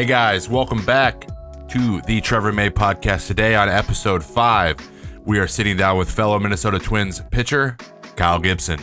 Hey guys, welcome back to the Trevor May podcast. Today on episode 5, we are sitting down with fellow Minnesota Twins pitcher Kyle Gibson.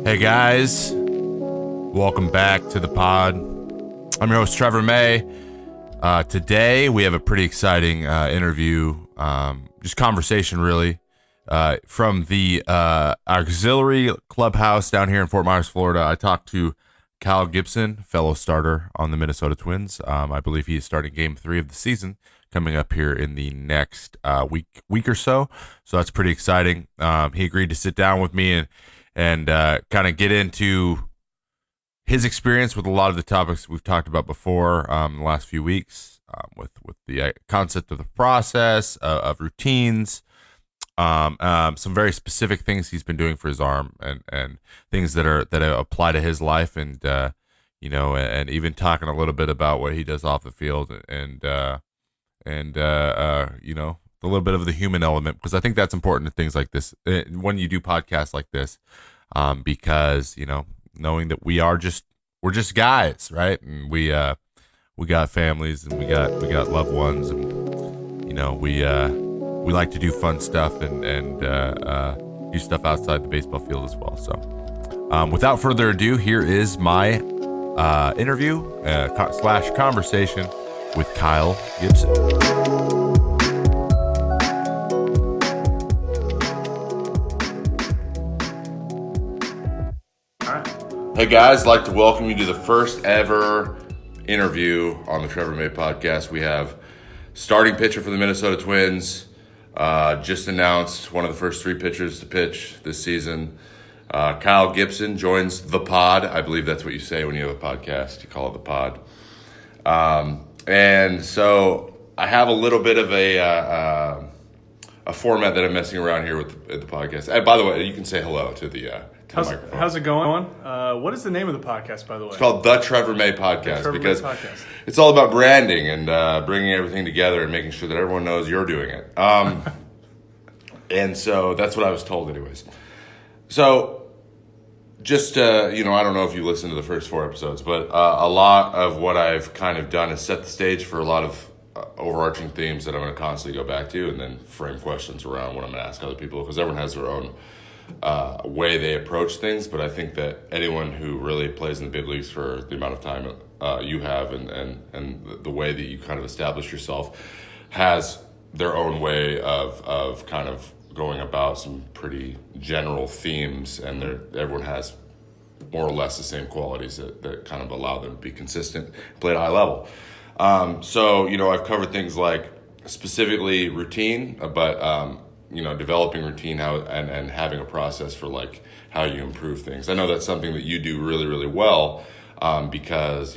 Hey guys, welcome back to the pod. I'm your host Trevor May. Today we have a pretty exciting interview, just conversation really, from the auxiliary clubhouse down here in Fort Myers, Florida. I talked to Kyle Gibson, fellow starter on the Minnesota Twins. I believe he is starting Game 3 of the season coming up here in the next week or so. So that's pretty exciting. He agreed to sit down with me and kind of get into his experience with a lot of the topics we've talked about before in the last few weeks, with the concept of the process, of routines, some very specific things he's been doing for his arm, and things that apply to his life, and and even talking a little bit about what he does off the field, and a little bit of the human element, because I think that's important in things like this when you do podcasts like this, because knowing that we're just guys, right? And we got families, and we got loved ones, and we like to do fun stuff and do stuff outside the baseball field as well. So without further ado, here is my interview / conversation with Kyle Gibson. Hey guys, I'd like to welcome you to the first ever interview on the Trevor May podcast. We have starting pitcher for the Minnesota Twins, just announced one of the first 3 pitchers to pitch this season. Kyle Gibson joins the pod. I believe that's what you say when you have a podcast. You call it the pod. And so I have a little bit of a format that I'm messing around here with the podcast. And by the way, you can say hello to the How's it going? What is the name of the podcast, by the way? It's called The Trevor May Podcast, because it's all about branding and bringing everything together and making sure that everyone knows you're doing it. And so that's what I was told anyways. So just, I don't know if you listened to the first 4 episodes, but a lot of what I've kind of done is set the stage for a lot of overarching themes that I'm going to constantly go back to, and then frame questions around what I'm going to ask other people, because everyone has their own way they approach things. But I think that anyone who really plays in the big leagues for the amount of time you have, and the way that you kind of establish yourself, has their own way of kind of going about some pretty general themes, and everyone has more or less the same qualities that kind of allow them to be consistent, play at a high level. So I've covered things like specifically routine, but developing routine, and having a process for like how you improve things. I know that's something that you do really, really well, because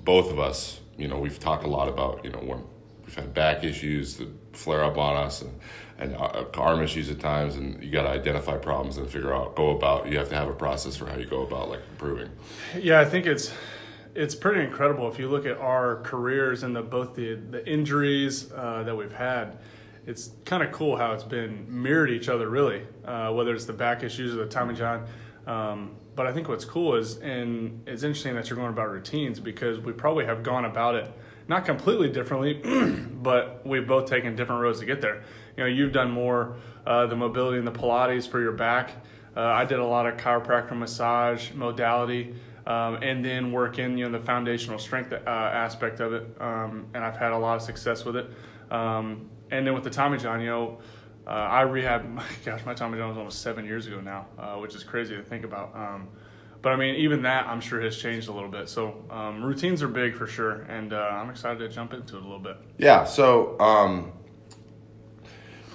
both of us, we've talked a lot about when we've had back issues that flare up on us, and arm issues at times, and you got to identify problems and you have to have a process for how you go about like improving. Yeah, I think it's pretty incredible if you look at our careers and both the injuries that we've had. It's kind of cool how it's been mirrored each other, really, whether it's the back issues or the Tommy John. But I think what's cool is, and it's interesting that you're going about routines, because we probably have gone about it not completely differently, but we've both taken different roads to get there. You've done more the mobility and the Pilates for your back. I did a lot of chiropractic massage modality, and then work in the foundational strength aspect of it, and I've had a lot of success with it. And then with the Tommy John, I rehabbed. My Tommy John was almost 7 years ago now, which is crazy to think about. But I mean, even that I'm sure has changed a little bit. So routines are big for sure, and I'm excited to jump into it a little bit. Yeah. So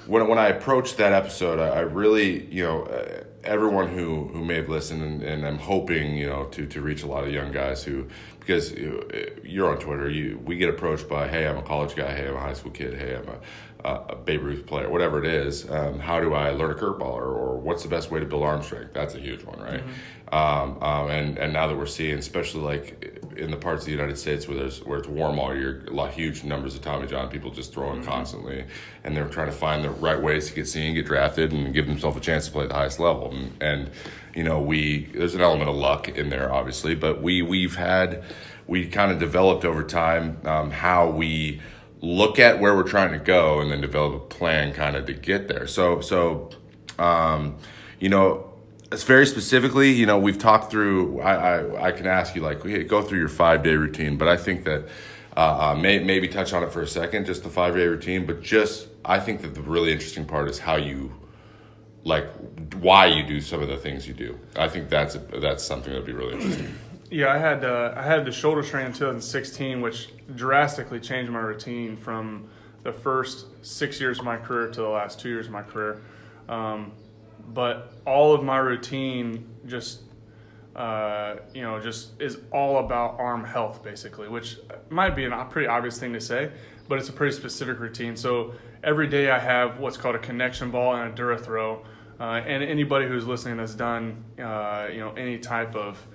when I approached that episode, I really, everyone who may have listened, and I'm hoping, to reach a lot of young guys because you're on Twitter, we get approached by, hey, I'm a college guy, hey, I'm a high school kid, hey, I'm a Babe Ruth player, whatever it is. How do I learn a curveball, or what's the best way to build arm strength? That's a huge one, right? And now that we're seeing, especially like in the parts of the United States where it's warm all year, huge numbers of Tommy John people just throwing constantly, and they're trying to find the right ways to get seen, get drafted, and give themselves a chance to play at the highest level. And there's an element of luck in there, obviously, but we kind of developed over time how we look at where we're trying to go and then develop a plan kind of to get there. So it's very specifically, we've talked through, I can ask you, like, go through your 5-day routine, but I think that maybe touch on it for a second, just the 5-day routine, but I think that the really interesting part is how you, like, why you do some of the things you do. I think that's something that'd be really interesting. Yeah, I had the shoulder strain in 2016, which drastically changed my routine from the first 6 years of my career to the last 2 years of my career. But all of my routine just is all about arm health, basically, which might be a pretty obvious thing to say, but it's a pretty specific routine. So every day I have what's called a connection ball and a dura throw. And anybody who's listening that's done, any type of,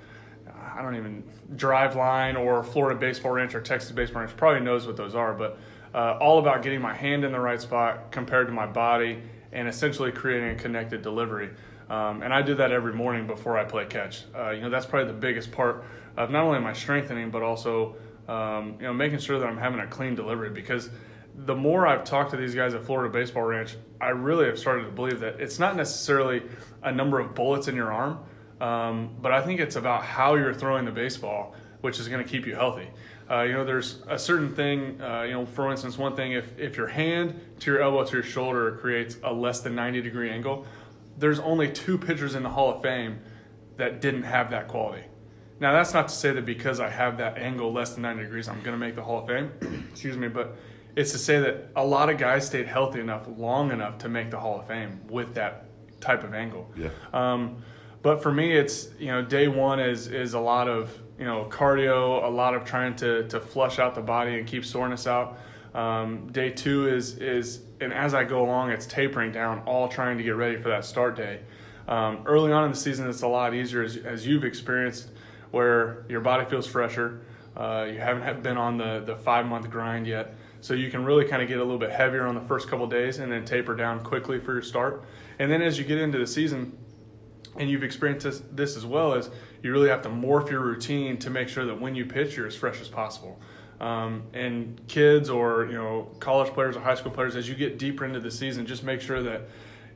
drive line or Florida baseball ranch or Texas baseball ranch probably knows what those are, but all about getting my hand in the right spot compared to my body and essentially creating a connected delivery. And I do that every morning before I play catch. That's probably the biggest part of not only my strengthening, but also, making sure that I'm having a clean delivery, because the more I've talked to these guys at Florida Baseball Ranch, I really have started to believe that it's not necessarily a number of bullets in your arm, but I think it's about how you're throwing the baseball, which is going to keep you healthy. There's a certain thing, for instance, one thing, if your hand to your elbow to your shoulder creates a less than 90-degree angle, there's only 2 pitchers in the Hall of Fame that didn't have that quality. Now, that's not to say that because I have that angle less than 90 degrees, I'm going to make the Hall of Fame. Excuse me, but it's to say that a lot of guys stayed healthy enough, long enough to make the Hall of Fame with that type of angle. Yeah. But for me, it's, day one is a lot of, cardio, a lot of trying to flush out the body and keep soreness out. Day two is, and as I go along, it's tapering down, all trying to get ready for that start day. Early on in the season, it's a lot easier, as you've experienced, where your body feels fresher. You haven't been on the 5-month grind yet. So you can really kind of get a little bit heavier on the first couple of days and then taper down quickly for your start. And then as you get into the season, and you've experienced this as well, as you really have to morph your routine to make sure that when you pitch, you're as fresh as possible. And kids or college players or high school players, as you get deeper into the season, just make sure that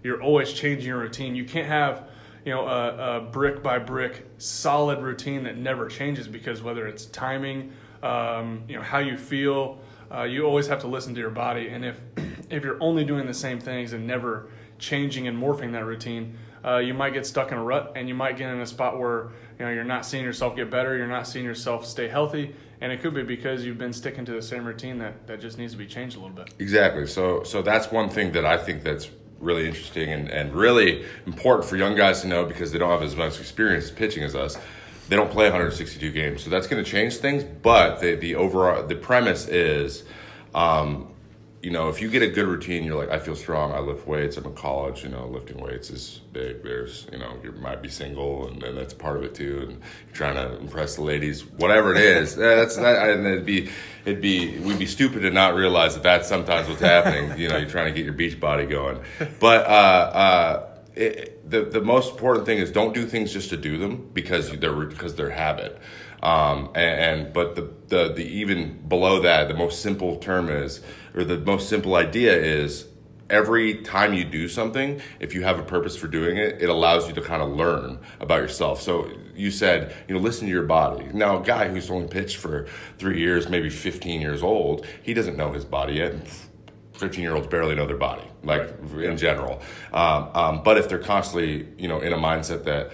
you're always changing your routine. You can't have a brick by brick solid routine that never changes, because whether it's timing, how you feel, you always have to listen to your body. And if you're only doing the same things and never changing and morphing that routine, you might get stuck in a rut, and you might get in a spot where you're not seeing yourself get better, you're not seeing yourself stay healthy, and it could be because you've been sticking to the same routine that just needs to be changed a little bit. Exactly. So that's one thing that I think that's really interesting and really important for young guys to know, because they don't have as much experience pitching as us. They don't play 162 games, so that's going to change things. But the premise is, if you get a good routine, you're like, I feel strong, I lift weights, I'm in college, lifting weights is big. There's, you might be single, and that's part of it too, and you're trying to impress the ladies, whatever it is. And we'd be stupid to not realize that that's sometimes what's happening. You're trying to get your beach body going. But the most important thing is, don't do things just to do them because they're habit. But the even below that, the most simple term is, or the most simple idea is, every time you do something, if you have a purpose for doing it, it allows you to kind of learn about yourself. So you said, listen to your body. Now, a guy who's only pitched for 3 years, maybe 15 years old, he doesn't know his body yet. 15-year-olds barely know their body, in general. But if they're constantly, in a mindset that,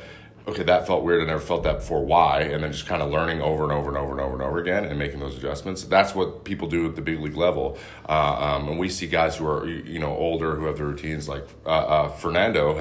okay, that felt weird. I never felt that before. Why? And then just kind of learning over and over and over and over and over again and making those adjustments. That's what people do at the big league level. And we see guys who are, older, who have the routines. Like Fernando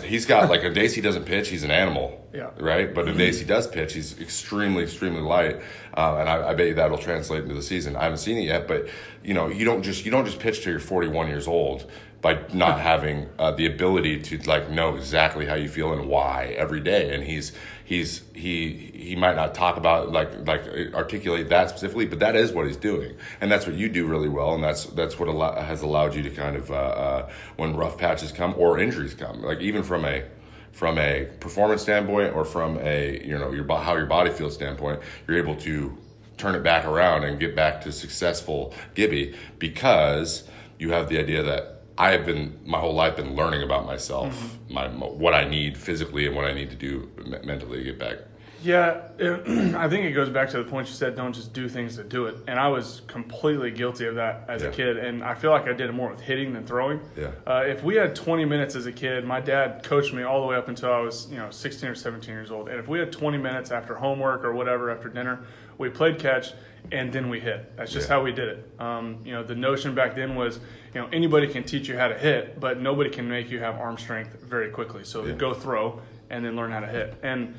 he's got like on days he doesn't pitch, he's an animal. Yeah. Right. But on days he does pitch, he's extremely, extremely light. And I bet you that'll translate into the season. I haven't seen it yet, but you don't just pitch till you're 41 years old by not having the ability to like know exactly how you feel and why every day. And he might not talk about like articulate that specifically, but that is what he's doing, and that's what you do really well, and that's what has allowed you to kind of when rough patches come or injuries come, like even from a performance standpoint or from a how your body feels standpoint, you're able to turn it back around and get back to successful Gibby because you have the idea that I have been my whole life been learning about myself, what I need physically and what I need to do mentally to get back. Yeah, I think it goes back to the point you said, don't just do things to do it. And I was completely guilty of that as a kid, and I feel like I did it more with hitting than throwing. Yeah. If we had 20 minutes as a kid, my dad coached me all the way up until I was 16 or 17 years old. And if we had 20 minutes after homework or whatever, after dinner, we played catch, and then we hit. That's just how we did it. The notion back then was, anybody can teach you how to hit, but nobody can make you have arm strength very quickly. So go throw and then learn how to hit. And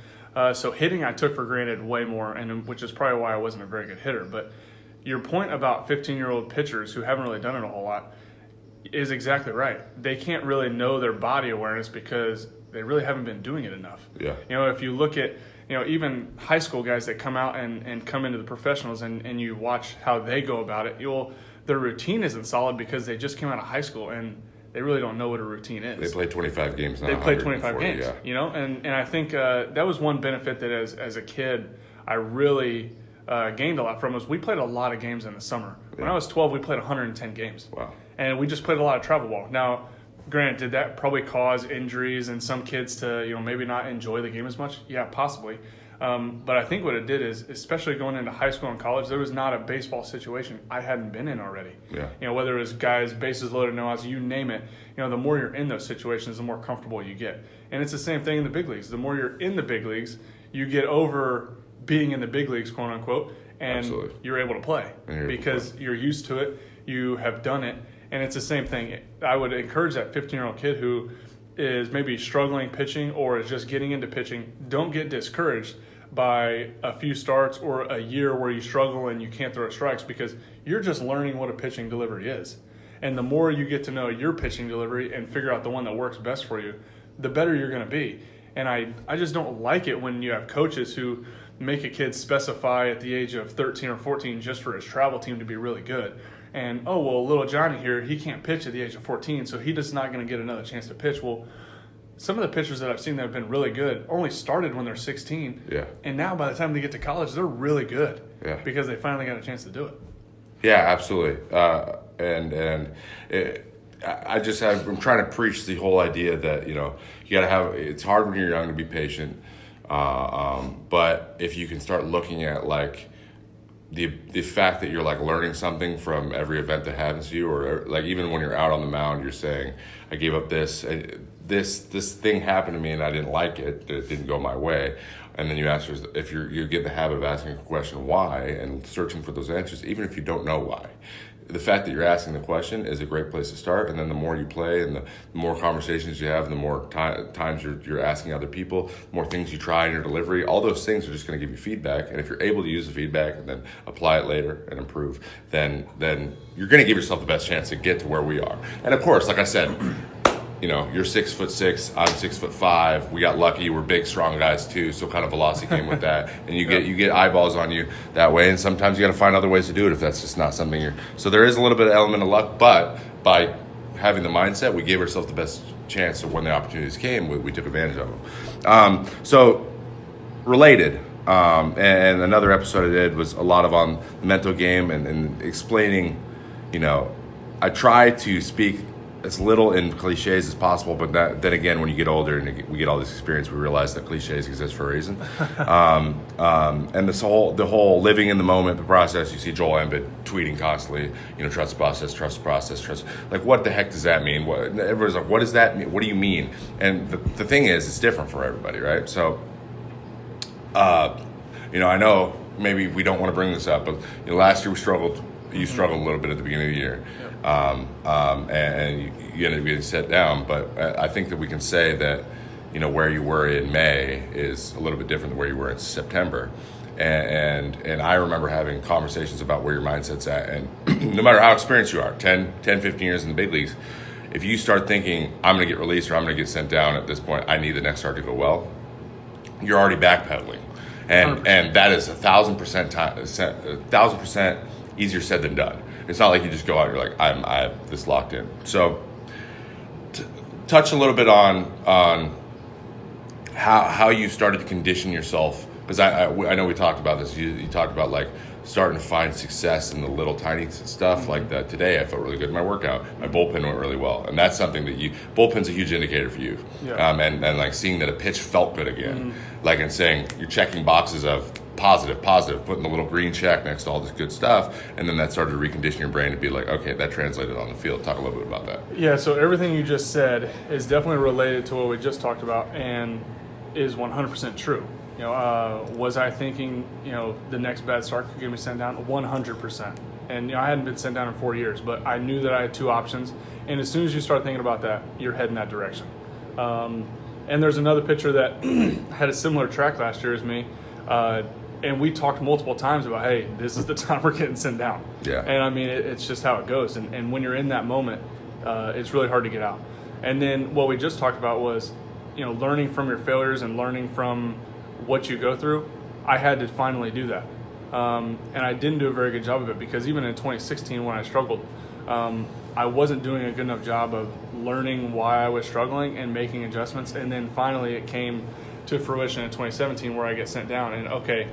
so hitting I took for granted way more, and which is probably why I wasn't a very good hitter. But your point about 15-year-old pitchers who haven't really done it a whole lot is exactly right. They can't really know their body awareness because they really haven't been doing it enough. Yeah. If you look at even high school guys that come out and come into the professionals and you watch how they go about it, their routine isn't solid because they just came out of high school and they really don't know what a routine is. They play 25 games now. They play 25 games, yeah. And I think that was one benefit that as a kid I really gained a lot from was we played a lot of games in the summer. Yeah. When I was 12, we played 110 games. Wow. And we just played a lot of travel ball. Now, granted, did that probably cause injuries and some kids to maybe not enjoy the game as much? Yeah, possibly. But I think what it did is, especially going into high school and college, there was not a baseball situation I hadn't been in already. Yeah. Whether it was guys, bases loaded, no outs, you name it. The more you're in those situations, the more comfortable you get. And it's the same thing in the big leagues. The more you're in the big leagues, you get over being in the big leagues, quote unquote, and Absolutely. You're able to play because you're used to it. You have done it. And it's the same thing. I would encourage that 15-year-old kid who is maybe struggling pitching or is just getting into pitching, don't get discouraged by a few starts or a year where you struggle and you can't throw strikes because you're just learning what a pitching delivery is. And the more you get to know your pitching delivery and figure out the one that works best for you, the better you're going to be. And I just don't like it when you have coaches who make a kid specify at the age of 13 or 14 just for his travel team to be really good. And, little Johnny here, he can't pitch at the age of 14, so he just not going to get another chance to pitch. Well, some of the pitchers that I've seen that have been really good only started when they're 16. Yeah. And now by the time they get to college, they're really good. Yeah. Because they finally got a chance to do it. Yeah, absolutely. I'm trying to preach the whole idea that, you got to have, it's hard when you're young to be patient. But if you can start looking at like the fact that you're like learning something from every event that happens to you, or like even when you're out on the mound, you're saying, I gave up this thing happened to me and I didn't like it. It didn't go my way. And then you ask if you get in the habit of asking a question why and searching for those answers, even if you don't know why. The fact that you're asking the question is a great place to start. And then the more you play and the more conversations you have and the more times you're asking other people, the more things you try in your delivery, all those things are just going to give you feedback. And if you're able to use the feedback and then apply it later and improve, then you're going to give yourself the best chance to get to where we are. And of course, like I said, you're 6'6", I'm 6'5". We got lucky. We're big, strong guys too. So kind of velocity came with that, and you get eyeballs on you that way. And sometimes you got to find other ways to do it if that's just not something you're. So there is a little bit of element of luck, but by having the mindset, we gave ourselves the best chance. So when the opportunities came, we took advantage of them. So related. And another episode I did was a lot on the mental game and explaining. I try to speak as little in cliches as possible, but then again, when you get older and we get all this experience, we realize that cliches exist for a reason. And the whole living in the moment, the process. You see Joel Embiid tweeting constantly, trust the process, trust the process, trust. Like, what the heck does that mean? Everyone's like, what does that mean? What do you mean? And the thing is, it's different for everybody, right? So, I know maybe we don't want to bring this up, but last year we struggled. You struggled a little bit at the beginning of the year. And you ended up getting set down. But I think that we can say that, where you were in May is a little bit different than where you were in September. And I remember having conversations about where your mindset's at. And no matter how experienced you are, 10, 15 years in the big leagues, if you start thinking, I'm going to get released or I'm going to get sent down at this point, I need the next start to go well, you're already backpedaling. And that is 1,000% easier said than done. It's not like you just go out and you're like, I have this locked in. So touch a little bit on how you started to condition yourself, because I know we talked about this. You talked about like starting to find success in the little tiny stuff like that. Today I felt really good in my workout. My bullpen went really well, and that's something that bullpen's a huge indicator for you. And like seeing that a pitch felt good again, like, and saying you're checking boxes of positive, putting the little green check next to all this good stuff, and then that started to recondition your brain to be like, okay, that translated on the field. Talk a little bit about that. Yeah, so everything you just said is definitely related to what we just talked about and is 100% true. Was I thinking, the next bad start could get me sent down? 100%. And, I hadn't been sent down in 4 years, but I knew that I had two options. And as soon as you start thinking about that, you're heading that direction. And there's another pitcher that had a similar track last year as me. And we talked multiple times about, hey, this is the time we're getting sent down. Yeah. And I mean, it's just how it goes. And when you're in that moment, it's really hard to get out. And then what we just talked about was, learning from your failures and learning from what you go through. I had to finally do that. And I didn't do a very good job of it, because even in 2016 when I struggled, I wasn't doing a good enough job of learning why I was struggling and making adjustments. And then finally it came to fruition in 2017 where I get sent down. And okay,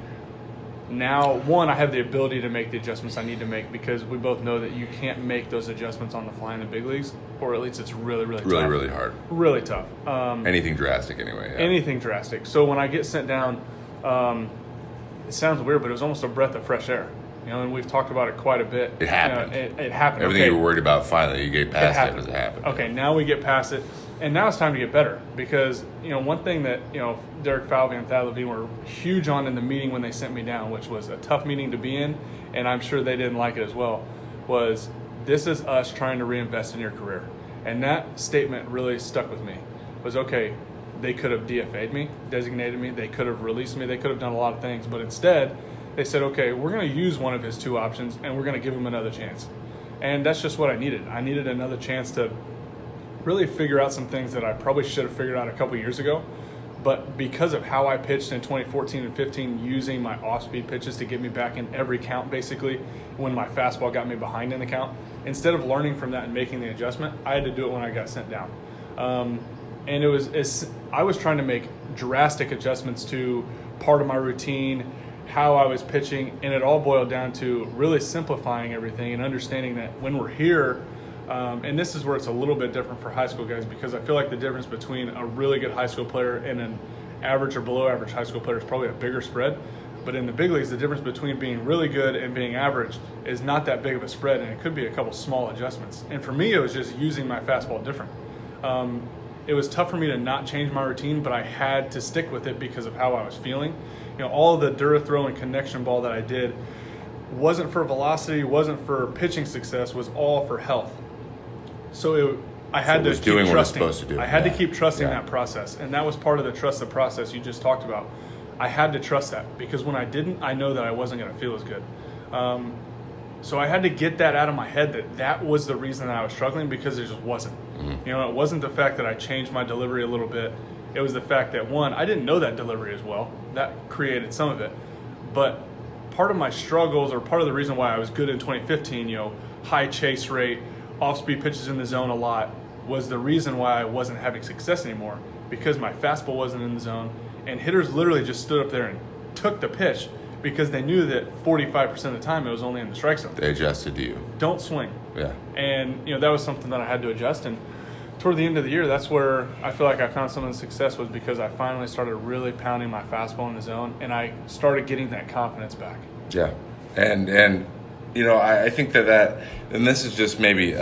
now, one, I have the ability to make the adjustments I need to make, because we both know that you can't make those adjustments on the fly in the big leagues, or at least it's really, really tough. Really hard. Really tough. Anything drastic anyway. Yeah. Anything drastic. So when I get sent down, it sounds weird, but it was almost a breath of fresh air. And we've talked about it quite a bit. It happened. It happened. Everything you were worried about, finally, you get past it as it happened. Okay, now we get past it. And now it's time to get better, because, one thing that, Derek Falvey and Thad Levine were huge on in the meeting when they sent me down, which was a tough meeting to be in, and I'm sure they didn't like it as well, was this is us trying to reinvest in your career. And that statement really stuck with me. Was, okay, they could have DFA'd me, designated me, they could have released me, they could have done a lot of things, but instead they said, okay, we're going to use one of his two options and we're going to give him another chance. And that's just what I needed. I needed another chance to really figure out some things that I probably should have figured out a couple years ago. But because of how I pitched in 2014 and 15, using my off-speed pitches to get me back in every count, basically, when my fastball got me behind in the count, instead of learning from that and making the adjustment, I had to do it when I got sent down. And I was trying to make drastic adjustments to part of my routine, how I was pitching, and it all boiled down to really simplifying everything and understanding that when we're here, and this is where it's a little bit different for high school guys, because I feel like the difference between a really good high school player and an average or below average high school player is probably a bigger spread. But in the big leagues, the difference between being really good and being average is not that big of a spread, and it could be a couple small adjustments. And for me, it was just using my fastball different. It was tough for me to not change my routine, but I had to stick with it because of how I was feeling. All the Dura throw and connection ball that I did wasn't for velocity, wasn't for pitching success, was all for health. So I had to keep doing trusting. what it's supposed to do. I had to keep trusting that process, and that was part of the trust the process you just talked about. I had to trust that, because when I didn't, I know that I wasn't going to feel as good. So I had to get that out of my head that was the reason that I was struggling, because it just wasn't. Mm-hmm. It wasn't the fact that I changed my delivery a little bit. It was the fact that, one, I didn't know that delivery as well. That created some of it. But part of my struggles, or part of the reason why I was good in 2015, high chase rate, off-speed pitches in the zone a lot, was the reason why I wasn't having success anymore, because my fastball wasn't in the zone, and hitters literally just stood up there and took the pitch because they knew that 45% of the time it was only in the strike zone. They adjusted to you. Don't swing. Yeah. And, that was something that I had to adjust. And toward the end of the year, that's where I feel like I found some of the success, was because I finally started really pounding my fastball in the zone, and I started getting that confidence back. Yeah. And I think that, and this is just maybe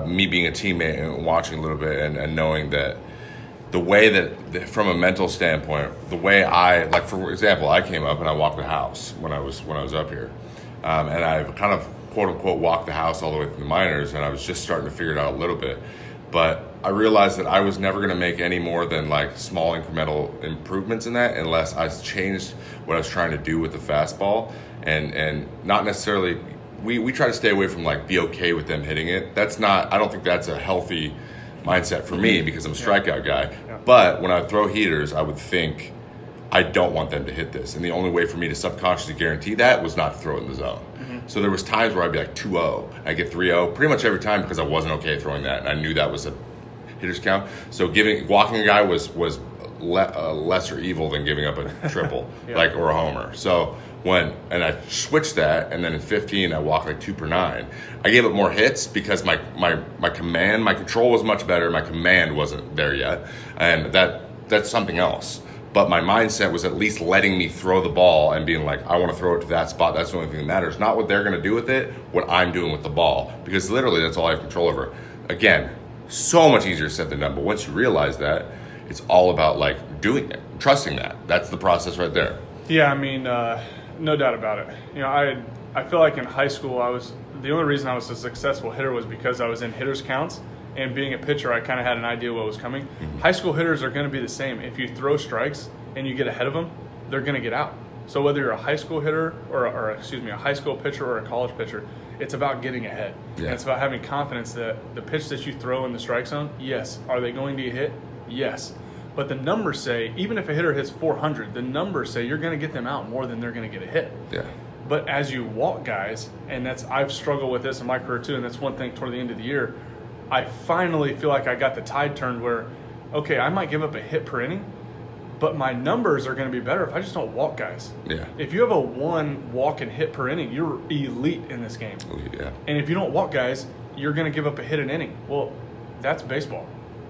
me being a teammate and watching a little bit and knowing that the way that from a mental standpoint, the way like for example, I came up and I walked the house when I was up here, and I've kind of quote unquote walked the house all the way through the minors, and I was just starting to figure it out a little bit, but I realized that I was never going to make any more than like small incremental improvements in that unless I changed what I was trying to do with the fastball, and not necessarily. We try to stay away from like be okay with them hitting it. I don't think that's a healthy mindset for me, because I'm a strikeout guy. Yeah. But when I throw heaters, I would think I don't want them to hit this. And the only way for me to subconsciously guarantee that was not to throw it in the zone. Mm-hmm. So there was times where I'd be like 2-0. I get 3-0 pretty much every time because I wasn't okay throwing that. And I knew that was a hitter's count. So walking a guy was lesser evil than giving up a triple yeah. Or a homer. So and I switched that, and then in 15 I walked like 2 per 9. I gave up more hits because my control was much better. My command wasn't there yet, and that's something else. But my mindset was at least letting me throw the ball and being like, I want to throw it to that spot. That's the only thing that matters. Not what they're going to do with it, what I'm doing with the ball, because literally that's all I have control over. Again, so much easier said than done. But once you realize that, it's all about like doing it, trusting that. That's the process right there. Yeah, I mean. No doubt about it. I feel like in high school, the only reason I was a successful hitter was because I was in hitters counts, and being a pitcher, I kind of had an idea what was coming. Mm-hmm. High school hitters are going to be the same. If you throw strikes and you get ahead of them, they're going to get out. So whether you're a high school hitter or a high school pitcher or a college pitcher, it's about getting ahead. Yeah. And it's about having confidence that the pitch that you throw in the strike zone, yes. Are they going to get hit? Yes. But the numbers say, even if a hitter hits 400, the numbers say you're going to get them out more than they're going to get a hit. Yeah. But as you walk guys, and I've struggled with this in my career too, and that's one thing toward the end of the year, I finally feel like I got the tide turned where, okay, I might give up a hit per inning, but my numbers are going to be better if I just don't walk guys. Yeah. If you have a 1 walk and hit per inning, you're elite in this game. Yeah. And if you don't walk guys, you're going to give up a hit an inning. Well, that's baseball.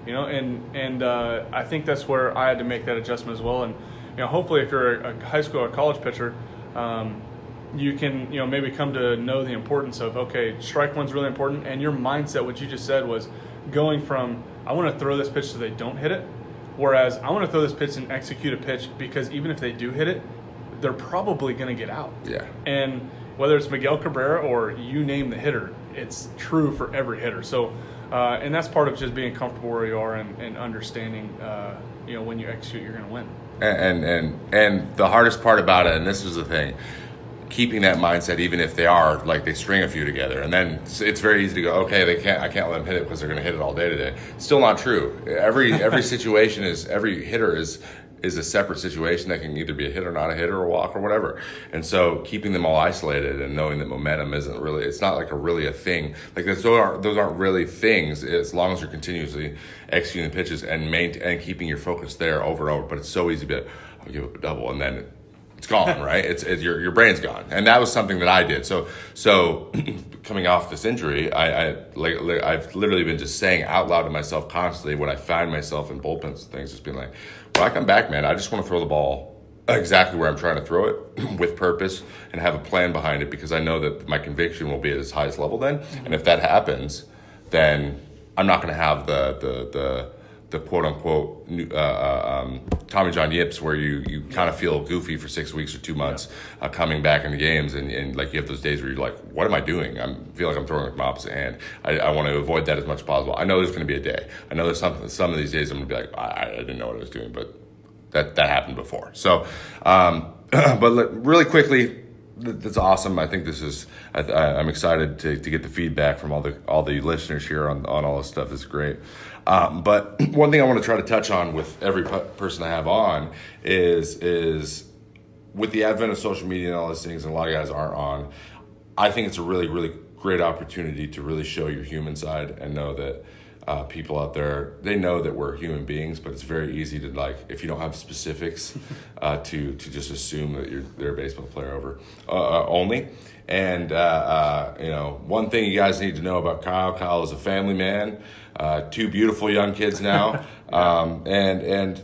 And I think that's where I had to make that adjustment as well. And hopefully, if you're a high school or college pitcher, you can maybe come to know the importance of, okay, strike one's really important, and your mindset, what you just said, was going from I want to throw this pitch so they don't hit it, whereas I want to throw this pitch and execute a pitch because even if they do hit it, they're probably going to get out. Yeah. And whether it's Miguel Cabrera or you name the hitter, it's true for every hitter. So. And that's part of just being comfortable where you are and understanding, when you execute, you're going to win. And the hardest part about it, and this is the thing, keeping that mindset, even if they string a few together, and then it's very easy to go, okay, I can't let them hit it because they're going to hit it all day today. Still not true. Every situation every hitter is a separate situation that can either be a hit or not a hit or a walk or whatever. And so keeping them all isolated and knowing that momentum isn't really, it's not like really a thing. Like those aren't really things as long as you're continuously executing pitches and keeping your focus there over and over. But it's so easy to I'll give up a double and then it's gone, right? It's your brain's gone. And that was something that I did. So coming off this injury, I've literally been just saying out loud to myself constantly when I find myself in bullpens and things, just being like, when I come back, man, I just want to throw the ball exactly where I'm trying to throw it with purpose and have a plan behind it, because I know that my conviction will be at its highest level then. And if that happens, then I'm not going to have the quote unquote Tommy John yips where you kind of feel goofy for 6 weeks or 2 months coming back into games and like you have those days where you're like, what am I doing? I feel like I'm throwing with my opposite hand. I want to avoid that as much as possible. I know there's going to be a day. I know there's some of these days I'm going to be like, I didn't know what I was doing, but that happened before. So, but really quickly, that's awesome. I think this is. I'm excited to get the feedback from all the listeners here on all this stuff. It's great. But one thing I want to try to touch on with every person I have on is with the advent of social media and all those things, and a lot of guys aren't on. I think it's a really, really great opportunity to really show your human side and know that people out there, they know that we're human beings, but it's very easy to, like, if you don't have specifics, to just assume that they're a baseball player only. And one thing you guys need to know about Kyle is a family man, 2 beautiful young kids now, and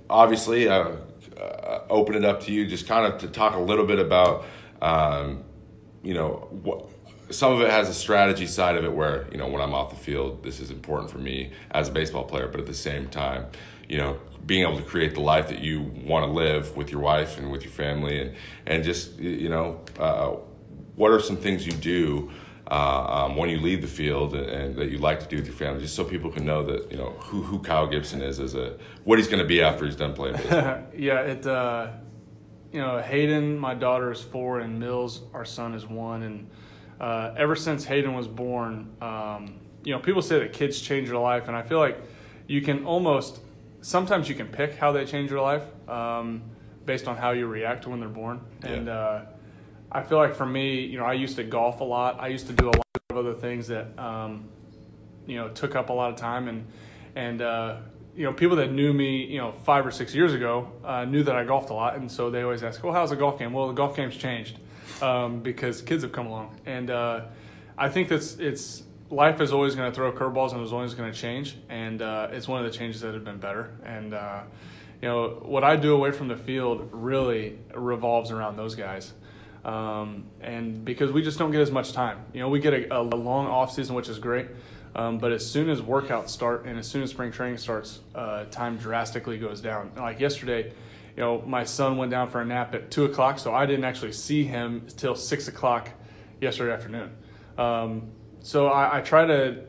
obviously open it up to you, just kind of to talk a little bit about what. Some of it has a strategy side of it where, when I'm off the field, this is important for me as a baseball player, but at the same time, being able to create the life that you want to live with your wife and with your family, and just, what are some things you do when you leave the field and that you like to do with your family, just so people can know that, who Kyle Gibson is what he's going to be after he's done playing baseball. Yeah, Hayden, my daughter, is 4, and Mills, our son, is 1, and ever since Hayden was born, people say that kids change your life, and I feel like sometimes you can pick how they change your life based on how you react to when they're born. Yeah. And I feel like for me, I used to golf a lot. I used to do a lot of other things that, took up a lot of time, and people that knew me, 5 or 6 years ago, knew that I golfed a lot, and so they always ask, well, how's the golf game? Well, the golf game's changed. Because kids have come along, and I think life is always going to throw curveballs, and it's always going to change, and it's one of the changes that have been better. And what I do away from the field really revolves around those guys, and because we just don't get as much time. We get a long off season, which is great, but as soon as workouts start and as soon as spring training starts, time drastically goes down. Like yesterday, my son went down for a nap at 2:00, so I didn't actually see him till 6:00 yesterday afternoon. So I try to,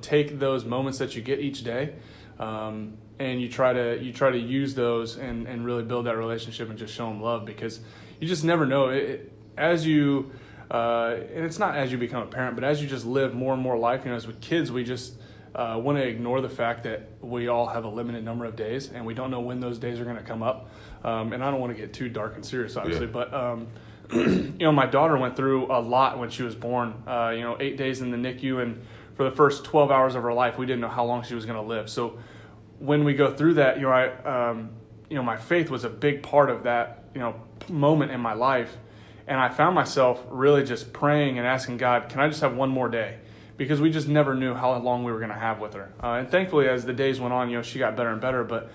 take those moments that you get each day, and you try to use those and really build that relationship and just show them love, because you just never know. And it's not as you become a parent, but as you just live more and more life. As with kids, we just want to ignore the fact that we all have a limited number of days, and we don't know when those days are going to come up. And I don't want to get too dark and serious, obviously, but my daughter went through a lot when she was born. 8 days in the NICU, and for the first 12 hours of her life, we didn't know how long she was going to live. So when we go through that, my faith was a big part of that, moment in my life, and I found myself really just praying and asking God, can I just have one more day? Because we just never knew how long we were going to have with her. And thankfully, as the days went on, she got better and better. But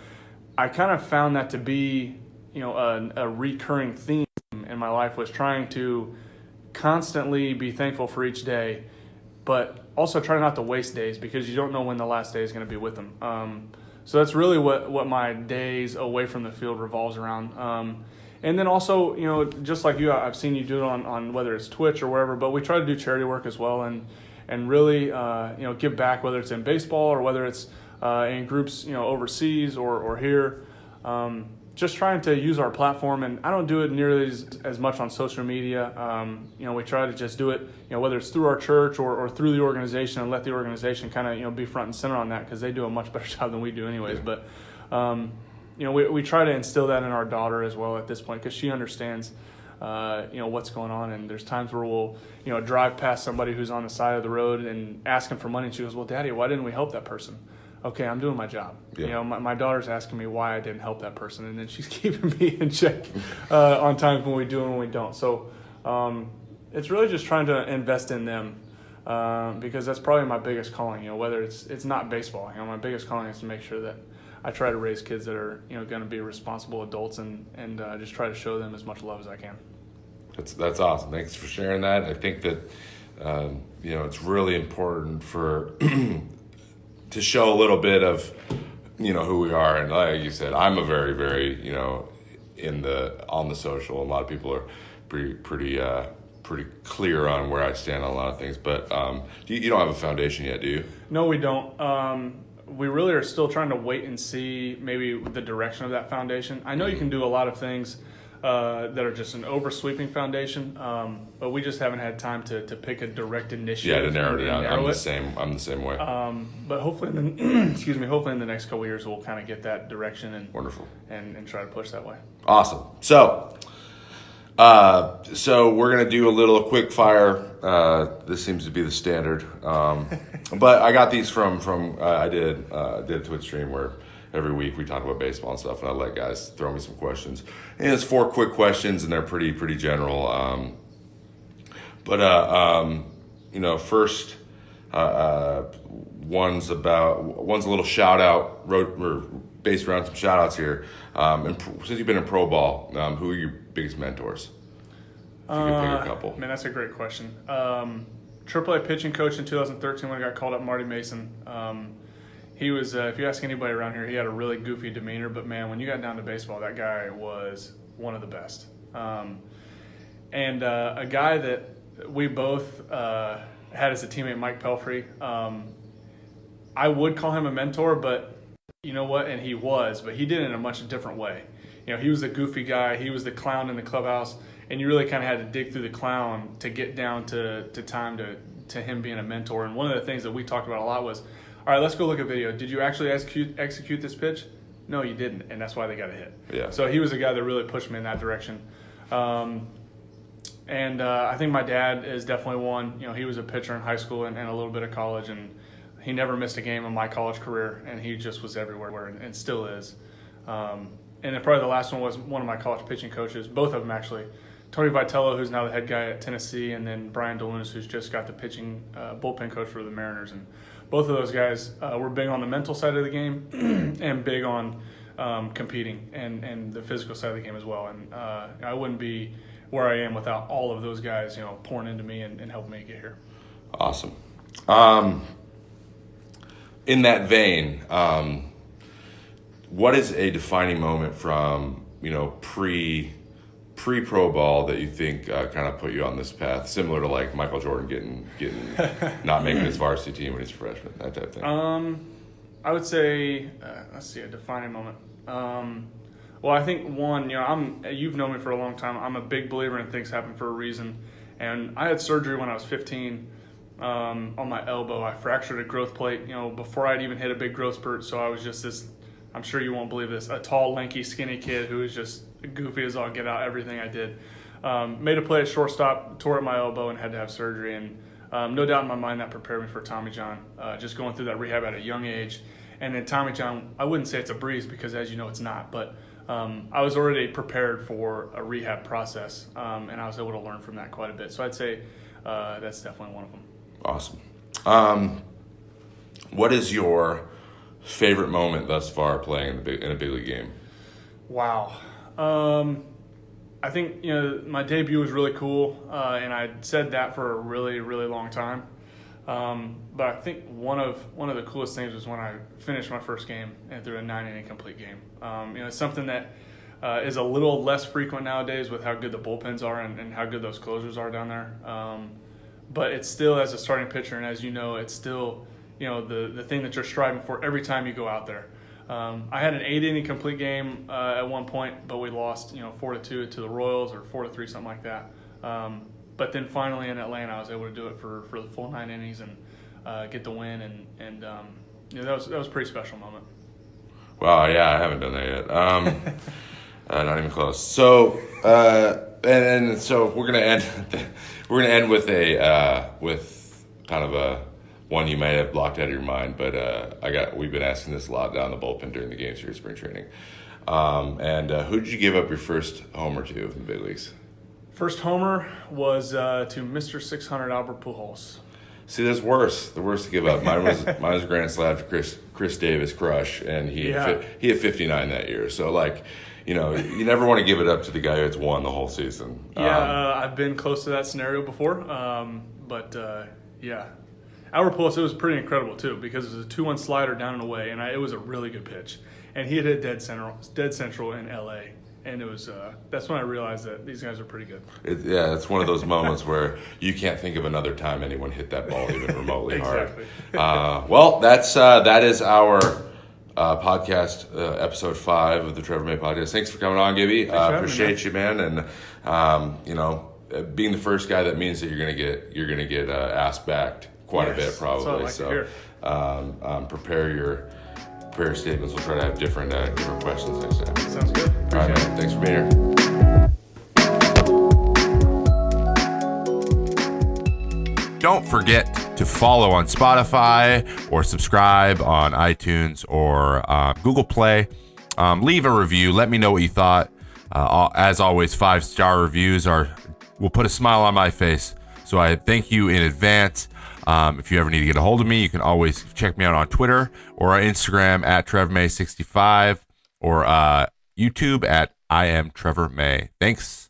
I kind of found that to be, a recurring theme in my life, was trying to constantly be thankful for each day, but also try not to waste days, because you don't know when the last day is going to be with them. So that's really what my days away from the field revolves around. And then also, just like you, I've seen you do it on whether it's Twitch or wherever, but we try to do charity work as well, and really, give back, whether it's in baseball or whether it's in groups, overseas or here. Just trying to use our platform, and I don't do it nearly as much on social media. We try to just do it, whether it's through our church or through the organization, and let the organization kind of, be front and center on that, because they do a much better job than we do anyways. Yeah. But, we try to instill that in our daughter as well at this point, because she understands what's going on. And there's times where we'll, drive past somebody who's on the side of the road and asking for money, and she goes, well, Daddy, why didn't we help that person? Okay, I'm doing my job. Yeah. My daughter's asking me why I didn't help that person, and then she's keeping me in check on times when we do and when we don't. So it's really just trying to invest in them, because that's probably my biggest calling. Whether it's not baseball, my biggest calling is to make sure that I try to raise kids that are going to be responsible adults, and just try to show them as much love as I can. That's awesome. Thanks for sharing that. I think that it's really important for to show a little bit of who we are. And like you said, I'm a very, very on the social. A lot of people are pretty clear on where I stand on a lot of things. But you don't have a foundation yet, do you? No, we don't. We really are still trying to wait and see maybe the direction of that foundation. I know you can do a lot of things that are just an oversweeping foundation, but we just haven't had time to pick a direct initiative. Yeah, to narrow it down. I'm the same way. But hopefully, hopefully in the next couple of years, we'll kind of get that direction and wonderful, and try to push that way. Awesome. So, So we're gonna do a little quick fire. This seems to be the standard, but I got these from I did a Twitch stream where every week we talk about baseball and stuff, and I let guys throw me some questions. And it's 4 quick questions, and they're pretty general. First, one's a little shout out. We're based around some shout outs here. Since you've been in pro ball, who are your biggest mentors? If you can pick a couple. Man, that's a great question. AAA pitching coach in 2013 when I got called up, Marty Mason. He was, if you ask anybody around here, he had a really goofy demeanor, but man, when you got down to baseball, that guy was one of the best. And a guy that we both had as a teammate, Mike Pelfrey. I would call him a mentor, but you know what? And he was, but he did it in a much different way. You know, he was the goofy guy. He was the clown in the clubhouse, and you really kind of had to dig through the clown to get down to time to him being a mentor. And one of the things that we talked about a lot was, all right, let's go look at video. Did you actually execute this pitch? No, you didn't, and that's why they got a hit. Yeah. So he was a guy that really pushed me in that direction. I think my dad is definitely one. You know, he was a pitcher in high school and a little bit of college, and he never missed a game in my college career, and he just was everywhere and still is. And then probably the last one was one of my college pitching coaches, both of them actually. Tony Vitello, who's now the head guy at Tennessee, and then Brian DeLunas, who's just got the pitching bullpen coach for the Mariners. And both of those guys were big on the mental side of the game and big on competing and the physical side of the game as well. And I wouldn't be where I am without all of those guys, you know, pouring into me and helping me get here. Awesome. In that vein, what is a defining moment from, you know, pre-pro ball that you think kind of put you on this path, similar to like Michael Jordan getting not making his varsity team when he's a freshman, that type of thing? I would say, a defining moment. Well, I think one, you know, you've known me for a long time. I'm a big believer in things happen for a reason. And I had surgery when I was 15 on my elbow. I fractured a growth plate, you know, before I'd even hit a big growth spurt. So I was just this, I'm sure you won't believe this, a tall, lanky, skinny kid who was just goofy as all get out, everything I did. Made a play at shortstop, tore up my elbow, and had to have surgery. And no doubt in my mind that prepared me for Tommy John, just going through that rehab at a young age. And then Tommy John, I wouldn't say it's a breeze because, as you know, it's not. But I was already prepared for a rehab process, and I was able to learn from that quite a bit. So I'd say that's definitely one of them. Awesome. What is your favorite moment thus far playing in a big league game? Wow. I think, you know, my debut was really cool, and I said that for a really, really long time. But I think one of the coolest things was when I finished my first game and threw a 9-inning complete game. You know, it's something that is a little less frequent nowadays with how good the bullpens are and how good those closers are down there. But it's still, as a starting pitcher, and as you know, it's still, you know, the thing that you're striving for every time you go out there. I had an 8-inning complete game at one point, but we lost, you know, 4-2 to the Royals, or 4-3, something like that. But then finally in Atlanta, I was able to do it for the full 9 innings and get the win, and you know, that was a pretty special moment. Wow, yeah, I haven't done that yet. Not even close. So, and so we're gonna end with with kind of a one you may have blocked out of your mind, but we've been asking this a lot down the bullpen during the games here at spring training. Who did you give up your first homer to in the big leagues? First homer was to Mr. 600 Albert Pujols. See, there's worse. The worst to give up. Mine was a grand slam to Chris Davis crush, and he had 59 that year. So, like, you know, you never want to give it up to the guy who's won the whole season. Yeah, I've been close to that scenario before. Yeah. Albert Pujols, it was pretty incredible, too, because it was a 2-1 slider down and away, and it was a really good pitch. And he had hit dead central in L.A., and it was that's when I realized that these guys are pretty good. It's one of those moments where you can't think of another time anyone hit that ball even remotely exactly. hard. Well, that is our podcast, episode 5 of the Trevor May podcast. Thanks for coming on, Gibby. Appreciate you, man. And you know, being the first guy, that means that you're gonna get asked back quite a bit, probably. That's what I like to hear. Prepare your prayer statements. We'll try to have different questions next time. Sounds good. All right, man. Thanks for being here. don't forget to follow on Spotify or subscribe on iTunes or Google Play. Leave a review. Let me know what you thought. As always, 5-star reviews will put a smile on my face. So I thank you in advance. If you ever need to get a hold of me, you can always check me out on Twitter or on Instagram at TrevorMay65 or YouTube at I am Trevor May. Thanks.